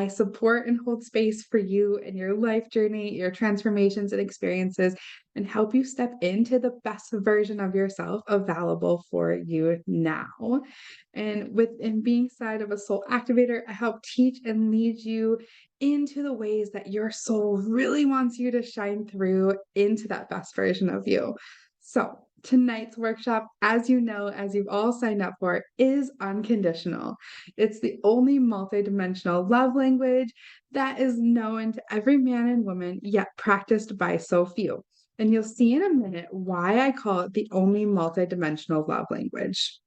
I support and hold space for you and your life journey, your transformations and experiences, and help you step into the best version of yourself available for you now. And within being side of a soul activator, I help teach and lead you into the ways that your soul really wants you to shine through into that best version of you. So, tonight's workshop, as you know, as you've all signed up for, is unconditional. It's the only multidimensional love language that is known to every man and woman, yet practiced by so few. And you'll see in a minute why I call it the only multidimensional love language.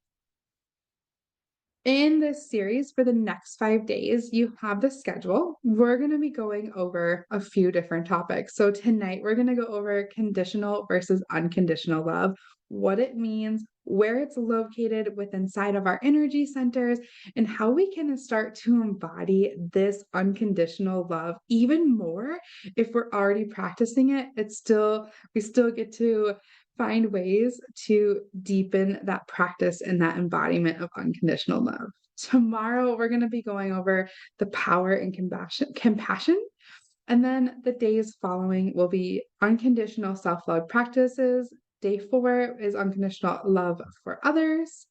In this series for the next 5 days, you have the schedule. We're going to be going over a few different topics. So, tonight we're going to go over conditional versus unconditional love, what it means, where it's located within inside of our energy centers, and how we can start to embody this unconditional love even more. If we're already practicing it, we still get to find ways to deepen that practice and that embodiment of unconditional love. Tomorrow, we're going to be going over the power and compassion. And then the days following will be unconditional self love practices. Day 4 is unconditional love for others.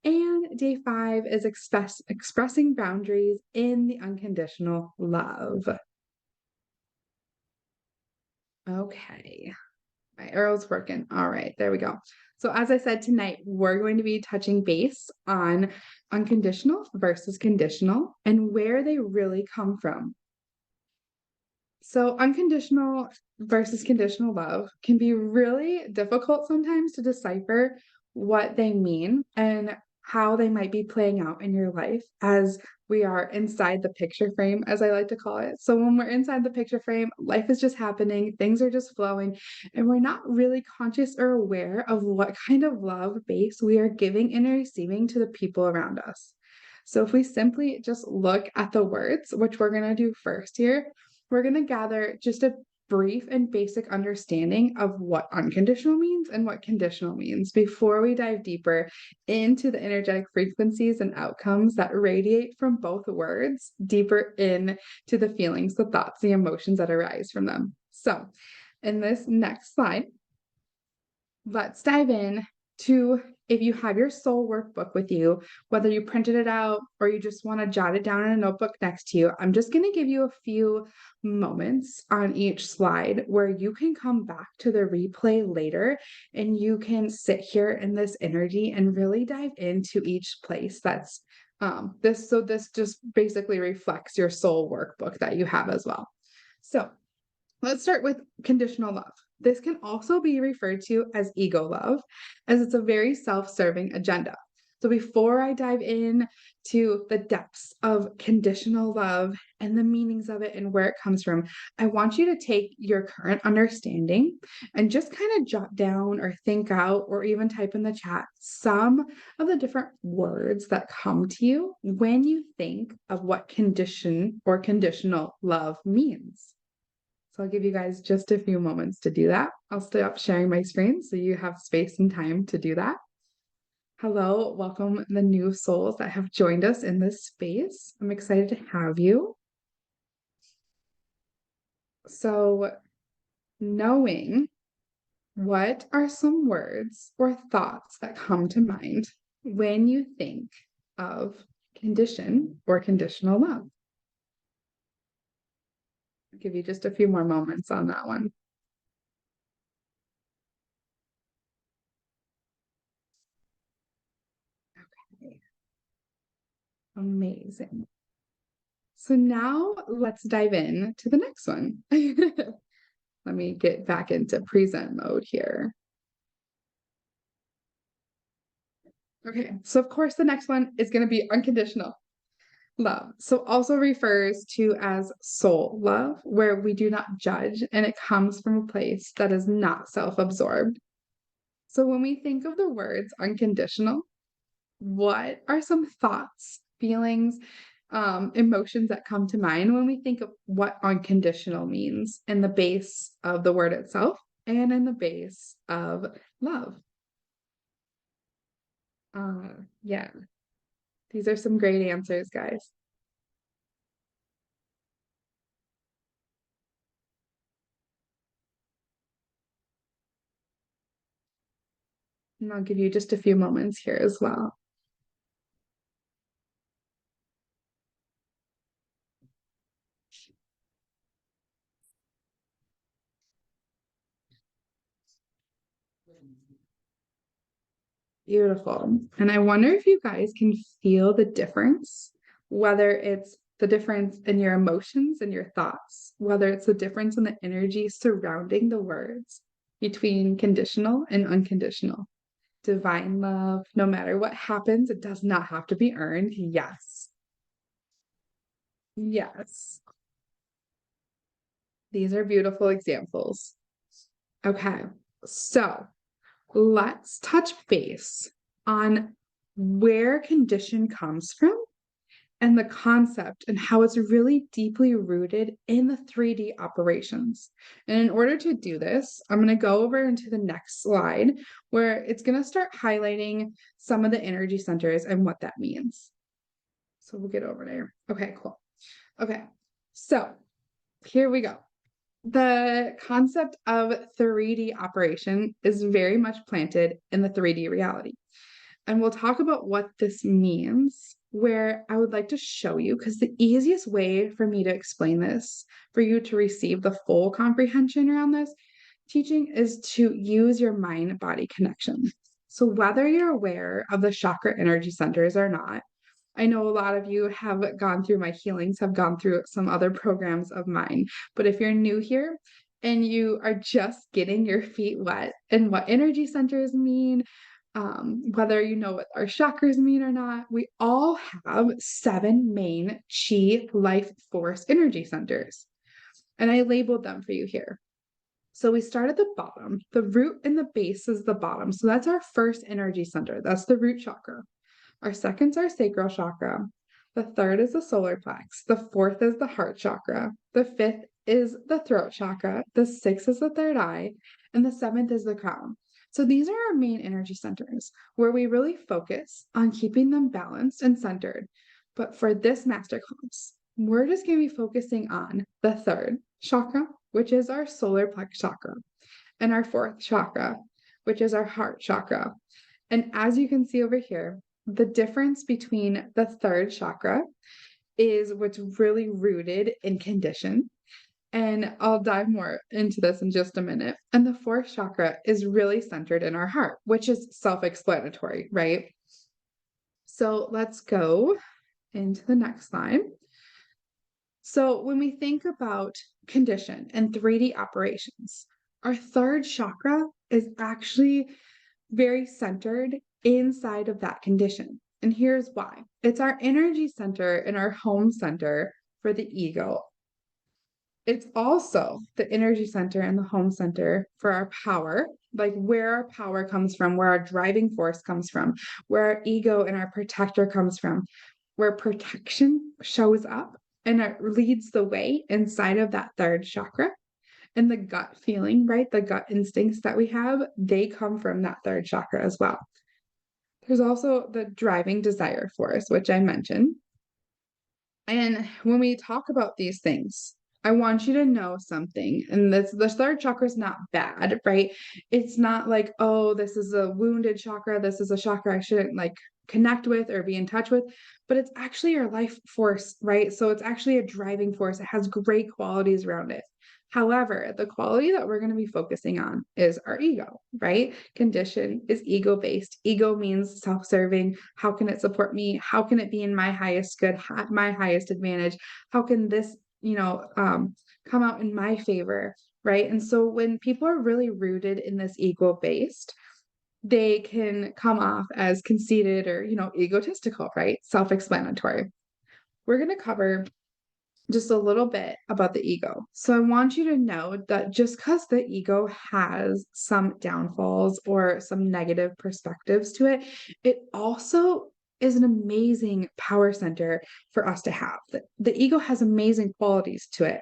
And day 5 is expressing boundaries in the unconditional love. Okay. My arrow's working. All right, there we go. So as I said, tonight, we're going to be touching base on unconditional versus conditional and where they really come from. So unconditional versus conditional love can be really difficult sometimes to decipher what they mean and how they might be playing out in your life as we are inside the picture frame, as I like to call it. So when we're inside the picture frame, life is just happening, things are just flowing, and we're not really conscious or aware of what kind of love base we are giving and receiving to the people around us. So if we simply just look at the words, which we're going to do first here, we're going to gather just a brief and basic understanding of what unconditional means and what conditional means before we dive deeper into the energetic frequencies and outcomes that radiate from both words, deeper into the feelings, the thoughts, the emotions that arise from them. So, in this next slide, let's dive in to, if you have your soul workbook with you, whether you printed it out or you just want to jot it down in a notebook next to you, I'm just going to give you a few moments on each slide where you can come back to the replay later and you can sit here in this energy and really dive into each place that's this just basically reflects your soul workbook that you have as well. So let's start with conditional love. This can also be referred to as ego love, as it's a very self-serving agenda. So before I dive in to the depths of conditional love and the meanings of it and where it comes from, I want you to take your current understanding and just kind of jot down or think out or even type in the chat some of the different words that come to you when you think of what condition or conditional love means. So I'll give you guys just a few moments to do that. I'll stop sharing my screen so you have space and time to do that. Hello, welcome the new souls that have joined us in this space. I'm excited to have you. So, knowing what are some words or thoughts that come to mind when you think of condition or conditional love? I'll give you just a few more moments on that one. Okay. Amazing. So now let's dive in to the next one. Let me get back into present mode here. Okay, so of course the next one is going to be unconditional love. So also refers to as soul love, where we do not judge and it comes from a place that is not self-absorbed. So when we think of the words unconditional, what are some thoughts, feelings, emotions that come to mind when we think of what unconditional means in the base of the word itself and in the base of love? Yeah, these are some great answers, guys. And I'll give you just a few moments here as well. Beautiful. And I wonder if you guys can feel the difference, whether it's the difference in your emotions and your thoughts, whether it's the difference in the energy surrounding the words between conditional and unconditional. Divine love, no matter what happens, it does not have to be earned. Yes. Yes. These are beautiful examples. Okay. So let's touch base on where condition comes from and the concept and how it's really deeply rooted in the 3D operations. And in order to do this, I'm going to go over into the next slide where it's going to start highlighting some of the energy centers and what that means. So we'll get over there. Okay, cool. Okay, so here we go. The concept of 3D operation is very much planted in the 3D reality. And we'll talk about what this means, where I would like to show you, because the easiest way for me to explain this, for you to receive the full comprehension around this teaching, is to use your mind-body connection. So whether you're aware of the chakra energy centers or not, I know a lot of you have gone through my healings, have gone through some other programs of mine. But if you're new here and you are just getting your feet wet and what energy centers mean, whether you know what our chakras mean or not, we all have 7 main chi life force energy centers. And I labeled them for you here. So we start at the bottom. The root and the base is the bottom. So that's our first energy center. That's the root chakra. Our second's our sacral chakra. The third is the solar plex. The fourth is the heart chakra. The fifth is the throat chakra. The sixth is the third eye. And the seventh is the crown. So these are our main energy centers where we really focus on keeping them balanced and centered. But for this masterclass, we're just going to be focusing on the third chakra, which is our solar plex chakra, and our fourth chakra, which is our heart chakra. And as you can see over here, the difference between the third chakra is what's really rooted in condition. And I'll dive more into this in just a minute. And the fourth chakra is really centered in our heart, which is self-explanatory, right? So let's go into the next slide. So when we think about condition and 3D operations, our third chakra is actually very centered inside of that condition. And here's why. It's our energy center and our home center for the ego. It's also the energy center and the home center for our power, like where our power comes from, where our driving force comes from, where our ego and our protector comes from, where protection shows up and it leads the way inside of that third chakra. And the gut feeling, right? The gut instincts that we have, they come from that third chakra as well. There's also the driving desire force, which I mentioned. And when we talk about these things, I want you to know something. And this the third chakra is not bad, right? It's not like, oh, this is a wounded chakra. This is a chakra I shouldn't like connect with or be in touch with. But it's actually your life force, right? So it's actually a driving force. It has great qualities around it. However, the quality that we're going to be focusing on is our ego, right? Condition is ego based. Ego means self serving. How can it support me? How can it be in my highest good, my highest advantage? How can this, come out in my favor, right? And so when people are really rooted in this ego based, they can come off as conceited or, egotistical, right? Self explanatory. We're going to cover just a little bit about the ego. So I want you to know that just because the ego has some downfalls or some negative perspectives to it, it also is an amazing power center for us to have. The ego has amazing qualities to it.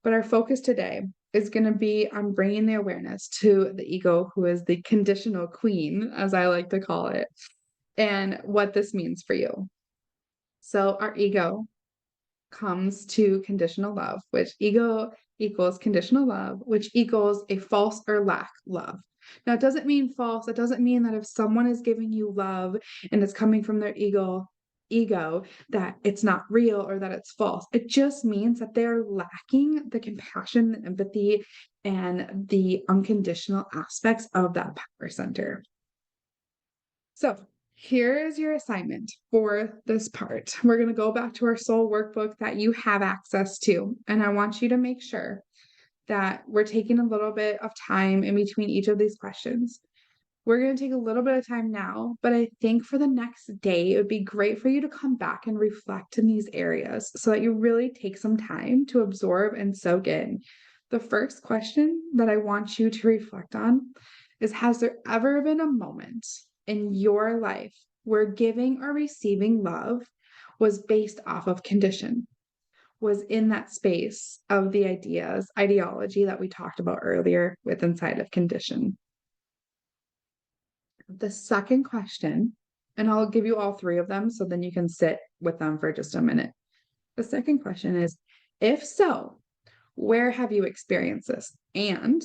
But our focus today is going to be on bringing the awareness to the ego, who is the conditional queen, as I like to call it, and what this means for you. So our ego comes to conditional love, which ego equals conditional love, which equals a false or lack love. Now, it doesn't mean false. It doesn't mean that if someone is giving you love and it's coming from their ego, that it's not real or that it's false. It just means that they're lacking the compassion, the empathy, and the unconditional aspects of that power center. So here is your assignment for this part. We're going to go back to our soul workbook that you have access to. And I want you to make sure that we're taking a little bit of time in between each of these questions. We're going to take a little bit of time now, but I think for the next day, it would be great for you to come back and reflect in these areas so that you really take some time to absorb and soak in. The first question that I want you to reflect on is, has there ever been a moment in your life where giving or receiving love was based off of condition? Was in that space of the ideology that we talked about earlier with inside of condition. The second question, and I'll give you all three of them so then you can sit with them for just a minute. The second question is, if so, where have you experienced this? And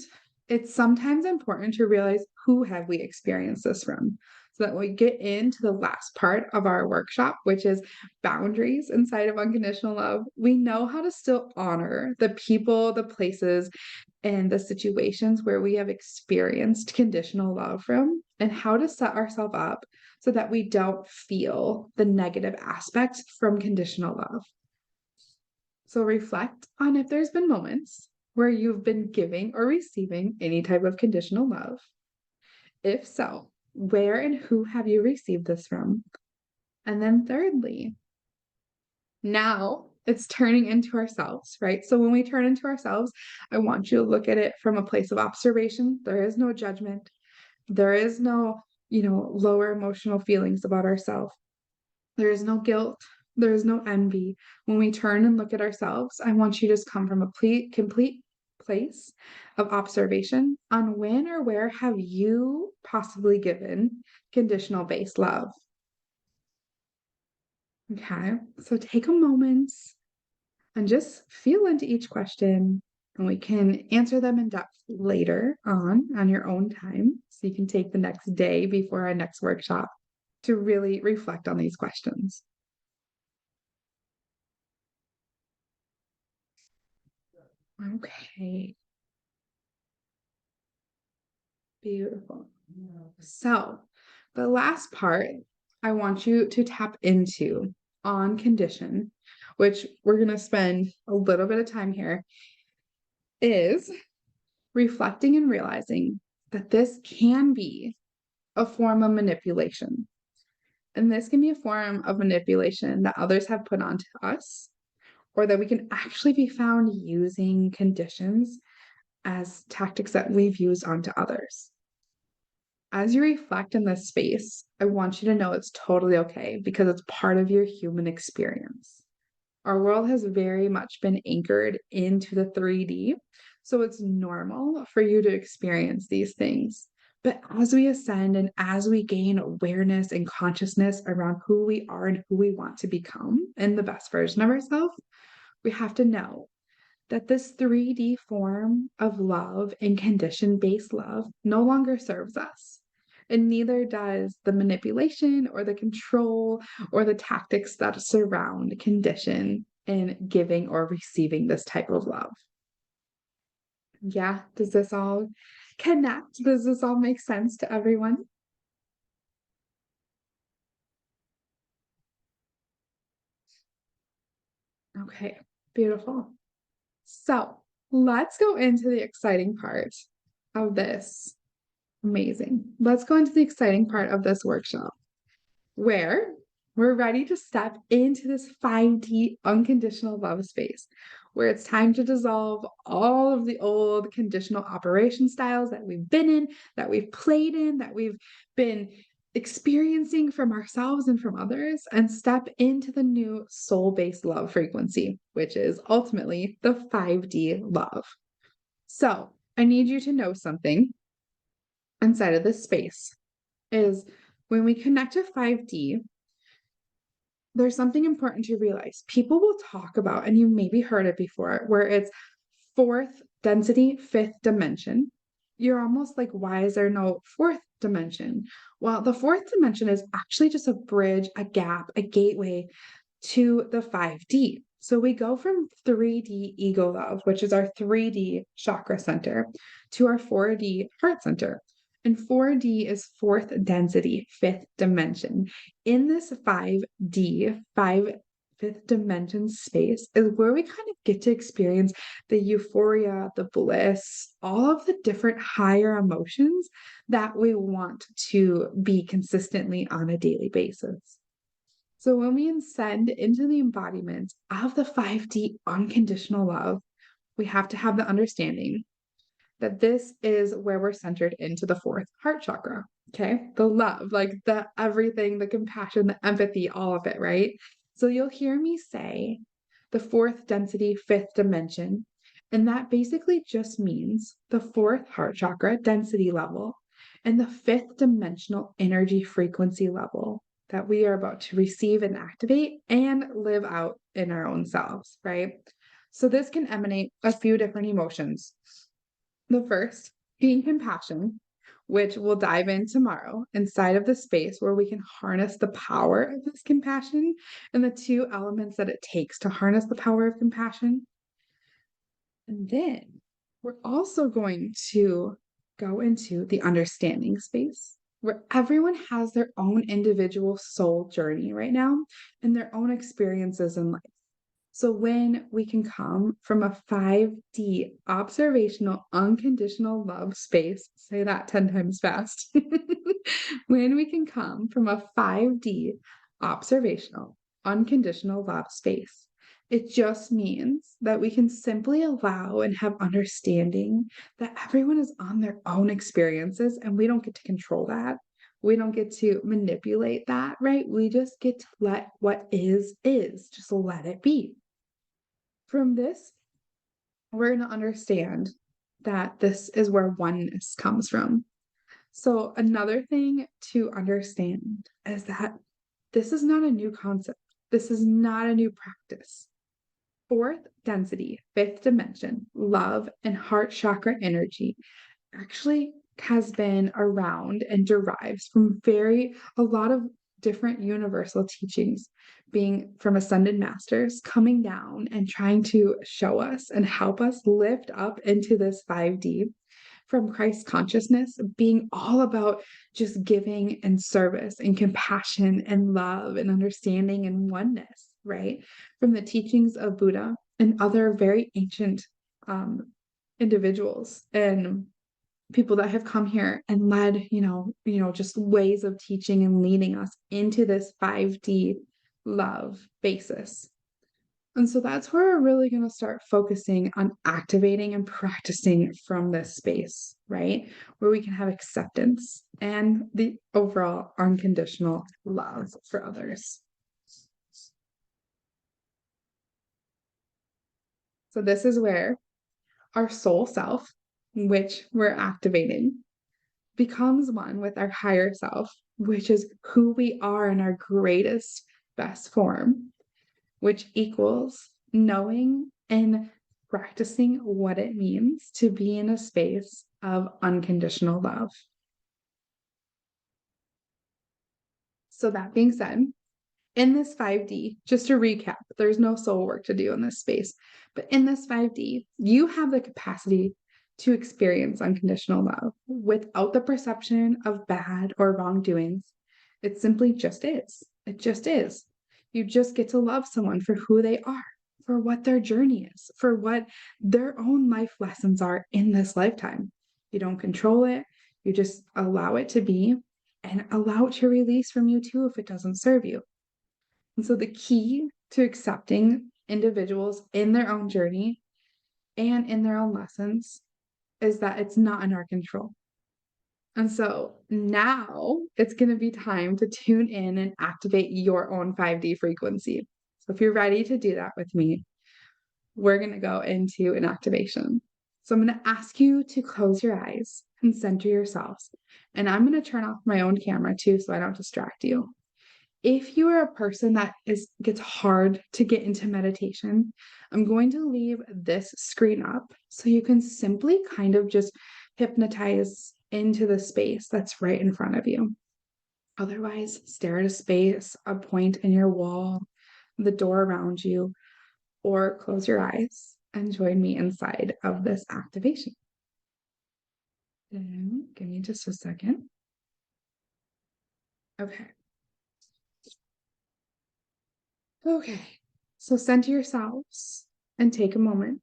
it's sometimes important to realize, who have we experienced this from? So that when we get into the last part of our workshop, which is boundaries inside of unconditional love, we know how to still honor the people, the places, and the situations where we have experienced conditional love from, and how to set ourselves up so that we don't feel the negative aspects from conditional love. So reflect on if there's been moments where you've been giving or receiving any type of conditional love. If so, where and who have you received this from? And then thirdly, now it's turning into ourselves, right? So when we turn into ourselves, I want you to look at it from a place of observation. There is no judgment. There is no, lower emotional feelings about ourselves. There is no guilt. There is no envy. When we turn and look at ourselves, I want you to just come from a complete place of observation on when or where have you possibly given conditional based love. Okay, so take a moment and just feel into each question, and we can answer them in depth later on your own time. So you can take the next day before our next workshop to really reflect on these questions. Okay. Beautiful. So the last part I want you to tap into on condition, which we're going to spend a little bit of time here, is reflecting and realizing that this can be a form of manipulation. And this can be a form of manipulation that others have put onto us, or that we can actually be found using conditions as tactics that we've used onto others. As you reflect in this space, I want you to know it's totally okay, because it's part of your human experience. Our world has very much been anchored into the 3D, so it's normal for you to experience these things. But as we ascend and as we gain awareness and consciousness around who we are and who we want to become and the best version of ourselves, we have to know that this 3D form of love and condition-based love no longer serves us. And neither does the manipulation or the control or the tactics that surround condition in giving or receiving this type of love. Yeah, does this all connect? Does this all make sense to everyone? Okay, beautiful. So let's go into the exciting part of this. Amazing. Let's go into the exciting part of this workshop, where we're ready to step into this 5D unconditional love space, where it's time to dissolve all of the old conditional operation styles that we've been in, that we've played in, that we've been experiencing from ourselves and from others, and step into the new soul-based love frequency, which is ultimately the 5D love. So I need you to know something inside of this space is, when we connect to 5D, there's something important to realize. People will talk about, and you maybe heard it before, where it's fourth density, fifth dimension. you're almost like, why is there no fourth dimension? Well, the fourth dimension is actually just a bridge, a gap, a gateway to the 5D. So we go from 3D ego love, which is our 3D chakra center, to our 4D heart center. And 4D is fourth density, fifth dimension. In this 5D, fifth dimension space is where we kind of get to experience the euphoria, the bliss, all of the different higher emotions that we want to be consistently on a daily basis. So when we ascend into the embodiment of the 5D unconditional love, we have to have the understanding that this is where we're centered into the fourth heart chakra. Okay. The love, like the everything, the compassion, the empathy, all of it, right? So you'll hear me say the fourth density, fifth dimension. And that basically just means the fourth heart chakra density level and the fifth dimensional energy frequency level that we are about to receive and activate and live out in our own selves, right? So this can emanate a few different emotions. The first being compassion, which we'll dive in tomorrow inside of the space where we can harness the power of this compassion and the two elements that it takes to harness the power of compassion. And then we're also going to go into the understanding space where everyone has their own individual soul journey right now and their own experiences in life. So when we can come from a 5D observational, unconditional love space, say that 10 times fast. When we can come from a 5D observational, unconditional love space, it just means that we can simply allow and have understanding that everyone is on their own experiences and we don't get to control that. We don't get to manipulate that, right? We just get to let what is, just let it be. From this, we're going to understand that this is where oneness comes from. So, another thing to understand is that this is not a new concept, this is not a new practice. Fourth density, fifth dimension, love and heart chakra energy actually has been around and derives from a lot of different universal teachings, being from ascended masters coming down and trying to show us and help us lift up into this 5D, from Christ consciousness being all about just giving and service and compassion and love and understanding and oneness, right? From the teachings of Buddha and other very ancient individuals and people that have come here and led, just ways of teaching and leading us into this 5D love basis. And so that's where we're really going to start focusing on activating and practicing from this space, right? Where we can have acceptance and the overall unconditional love for others. So this is where our soul self, which we're activating, becomes one with our higher self, which is who we are in our greatest, best form, which equals knowing and practicing what it means to be in a space of unconditional love. So, that being said, in this 5D, just to recap, there's no soul work to do in this space, but in this 5D, you have the capacity to experience unconditional love without the perception of bad or wrongdoings. It simply just is. It just is. You just get to love someone for who they are, for what their journey is, for what their own life lessons are in this lifetime. You don't control it. You just allow it to be and allow it to release from you too if it doesn't serve you. And so the key to accepting individuals in their own journey and in their own lessons is that it's not in our control. And so now it's going to be time to tune in and activate your own 5D frequency. So if you're ready to do that with me, we're going to go into an activation. So I'm going to ask you to close your eyes and center yourselves. And I'm going to turn off my own camera too, so I don't distract you. If you are a person that gets hard to get into meditation, I'm going to leave this screen up so you can simply kind of just hypnotize into the space that's right in front of you. Otherwise, stare at a space, a point in your wall, the door around you, or close your eyes and join me inside of this activation. Give me just a second. Okay. Okay. So center yourselves and take a moment.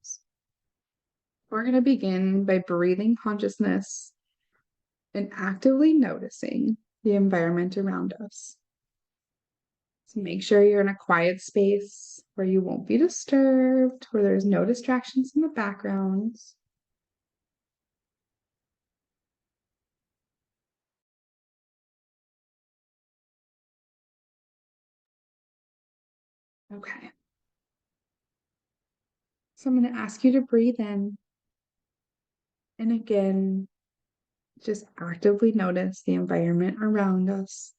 We're going to begin by breathing consciousness and actively noticing the environment around us. So make sure you're in a quiet space where you won't be disturbed, where there's no distractions in the background. Okay. So I'm going to ask you to breathe in. And again, just actively notice the environment around us,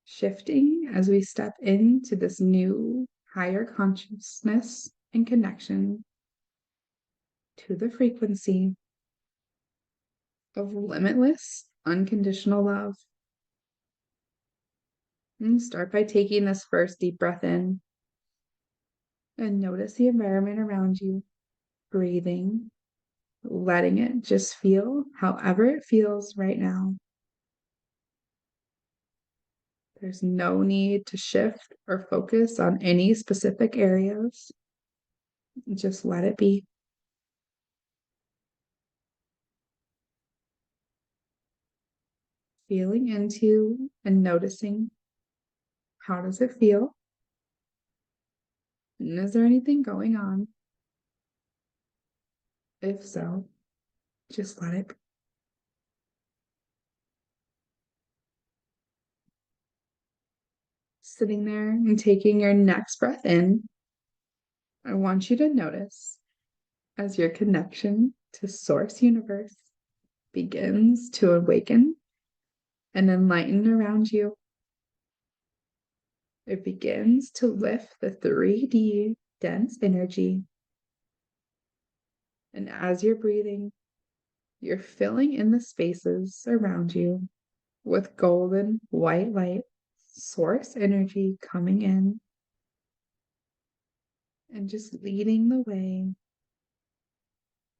shifting as we step into this new higher consciousness and connection to the frequency of limitless, unconditional love. And start by taking this first deep breath in and notice the environment around you, breathing, letting it just feel however it feels right now. There's no need to shift or focus on any specific areas. Just let it be. Feeling into and noticing, how does it feel? And is there anything going on? If so, just let it be. Sitting there and taking your next breath in, I want you to notice as your connection to Source Universe begins to awaken and enlighten around you. It begins to lift the 3D dense energy. And as you're breathing, you're filling in the spaces around you with golden white light, source energy coming in and just leading the way,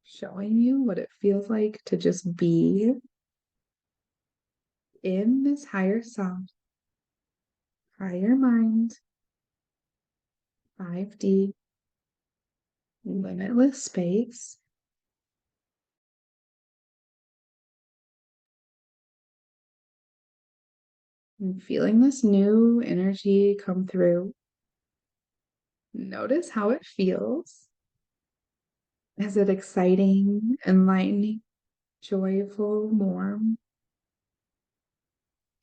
showing you what it feels like to just be in this higher self, higher mind, 5D, limitless space. And feeling this new energy come through. Notice how it feels. Is it exciting, enlightening, joyful, warm,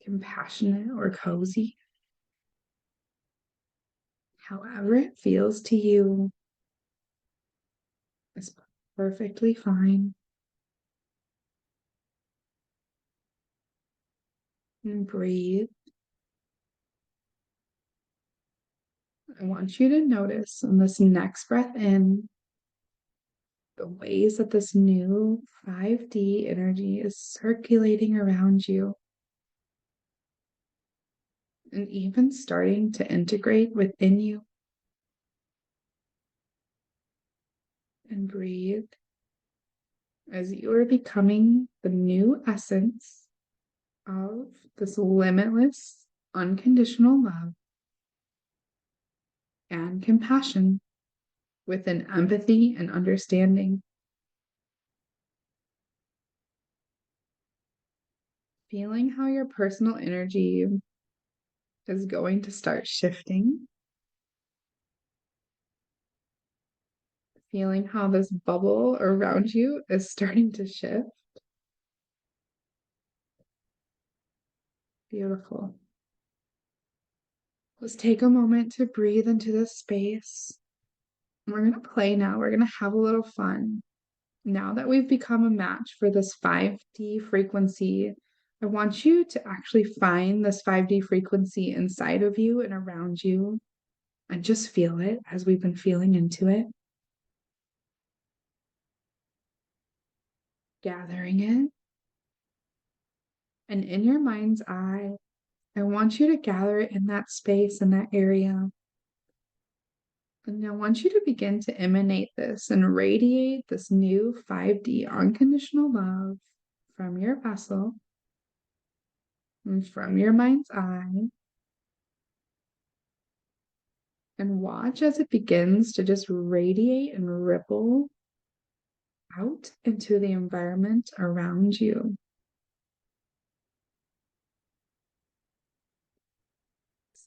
compassionate, or cozy? However it feels to you is perfectly fine. And breathe. I want you to notice on this next breath in the ways that this new 5D energy is circulating around you and even starting to integrate within you. And breathe as you are becoming the new essence of this limitless, unconditional love and compassion with an empathy and understanding. Feeling how your personal energy is going to start shifting. Feeling how this bubble around you is starting to shift. Beautiful. Let's take a moment to breathe into this space. We're going to play now. We're going to have a little fun. Now that we've become a match for this 5D frequency, I want you to actually find this 5D frequency inside of you and around you and just feel it as we've been feeling into it. gathering it. And in your mind's eye, I want you to gather it in that space, in that area. And I want you to begin to emanate this and radiate this new 5D unconditional love from your vessel and from your mind's eye. And watch as it begins to just radiate and ripple out into the environment around you.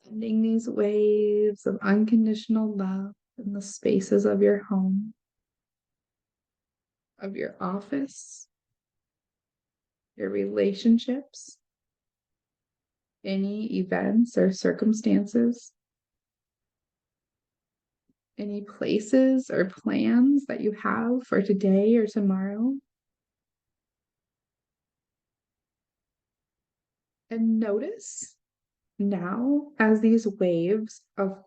Sending these waves of unconditional love in the spaces of your home, of your office, your relationships, any events or circumstances, any places or plans that you have for today or tomorrow. And notice now as these waves of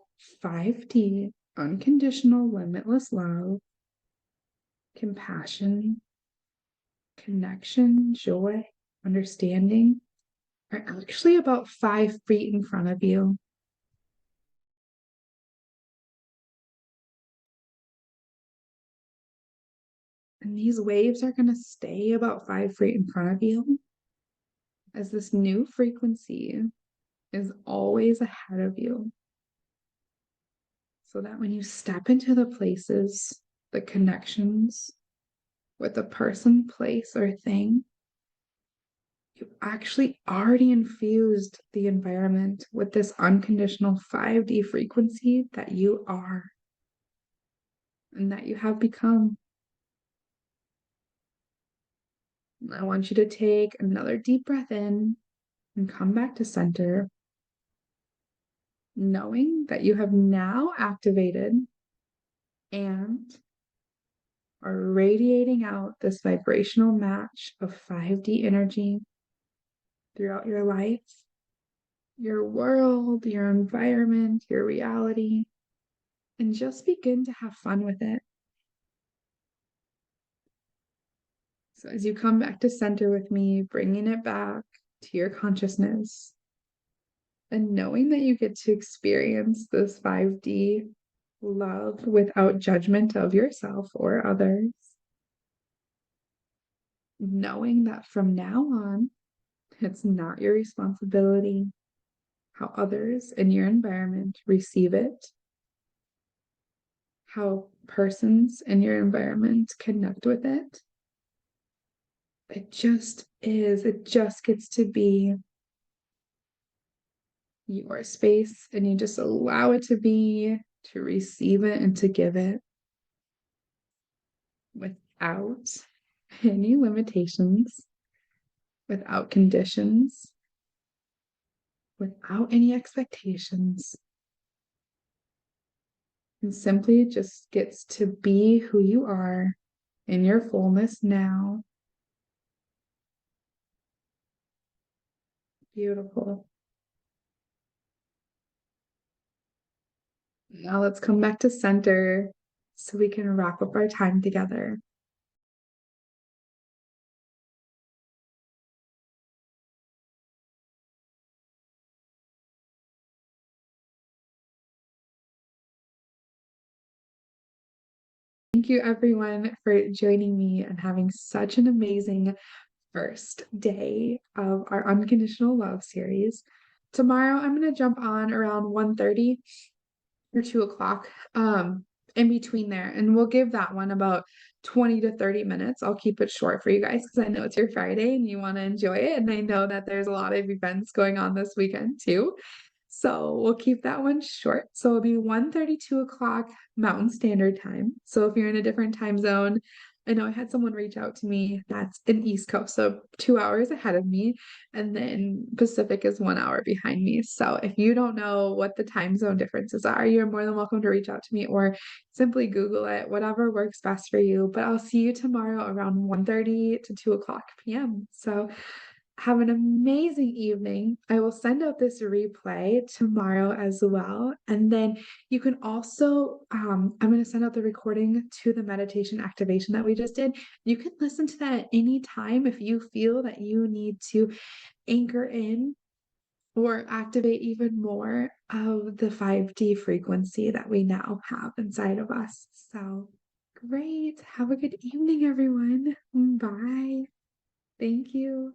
5D unconditional, limitless love, compassion, connection, joy, understanding are actually about 5 feet in front of you. And these waves are going to stay about 5 feet in front of you as this new frequency is always ahead of you. So that when you step into the places, the connections with a person, place, or thing, you actually already infused the environment with this unconditional 5D frequency that you are and that you have become. I want you to take another deep breath in and come back to center, knowing that you have now activated and are radiating out this vibrational match of 5D energy throughout your life, your world, your environment, your reality, and just begin to have fun with it. So as you come back to center with me, bringing it back to your consciousness and knowing that you get to experience this 5D love without judgment of yourself or others. Knowing that from now on, it's not your responsibility how others in your environment receive it, how persons in your environment connect with it. It just is, it just gets to be your space, and you just allow it to be, to receive it, and to give it without any limitations, without conditions, without any expectations. And simply just gets to be who you are in your fullness now. Beautiful. Now let's come back to center so we can wrap up our time together. Thank you, everyone, for joining me and having such an amazing first day of our Unconditional Love series. Tomorrow, I'm going to jump on around 1:30 or 2 o'clock in between there, and we'll give that one about 20 to 30 minutes. I'll keep it short for you guys because I know it's your Friday and you want to enjoy it, and I know that there's a lot of events going on this weekend too. So we'll keep that one short. So it'll be 1:30, 2 o'clock Mountain Standard Time. So if you're in a different time zone, I know I had someone reach out to me that's in East Coast, so 2 hours ahead of me, and then Pacific is 1 hour behind me. So if you don't know what the time zone differences are, you're more than welcome to reach out to me or simply Google it, whatever works best for you. But I'll see you tomorrow around 1:30 to 2 o'clock p.m. So Have an amazing evening. I will send out this replay tomorrow as well. And then you can also, I'm going to send out the recording to the meditation activation that we just did. You can listen to that at any time if you feel that you need to anchor in or activate even more of the 5D frequency that we now have inside of us. So great. Have a good evening, everyone. Bye. Thank you.